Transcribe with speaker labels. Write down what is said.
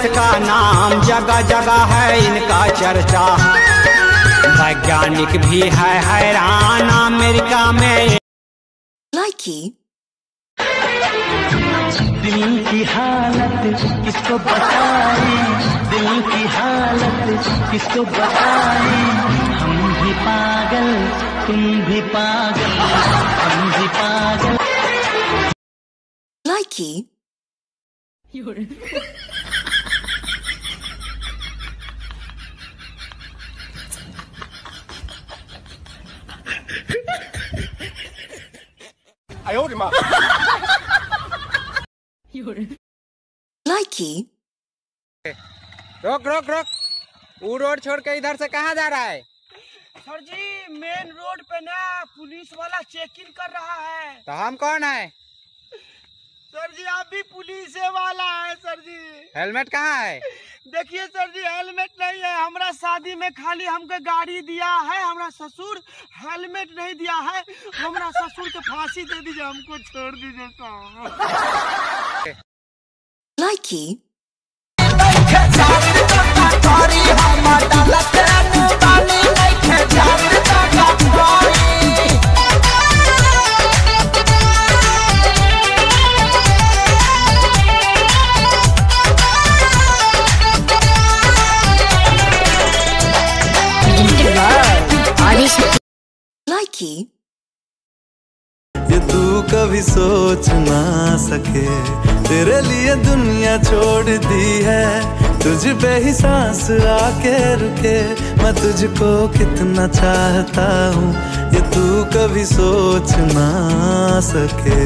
Speaker 1: इसका नाम, जगह जगह है इनका चर्चा। वैज्ञानिक भी है हैरान अमेरिका में।
Speaker 2: लाइकी
Speaker 3: दिल की हालत किसको बताए, दिल की हालत किसको बताए। हम भी पागल तुम भी पागल, हम भी पागल।
Speaker 2: लाइकी लाइकी
Speaker 1: रोक रोक रोक, वो रोड छोड़ के इधर से कहाँ जा रहा है?
Speaker 4: सर जी मेन रोड पे ना पुलिस वाला चेकिंग कर रहा है।
Speaker 1: तो हम कौन है?
Speaker 4: सर जी आप भी पुलिस वाला है सर जी।
Speaker 1: हेलमेट कहाँ है?
Speaker 4: देखिए सर जी हेलमेट नहीं है, हमरा शादी में खाली हमको गाड़ी दिया है, हमरा ससुर हेलमेट नहीं दिया है। हमरा ससुर के फांसी दे दीजिए, हमको छोड़ दीजिए साहब।
Speaker 2: लाइकी लाइकी
Speaker 5: ये तू कभी सोच ना सके, तेरे लिए दुनिया छोड़ दी है। तुझ पे ही सांस आके रुके, मैं तुझको कितना चाहता हूँ, ये तू कभी सोच ना सके।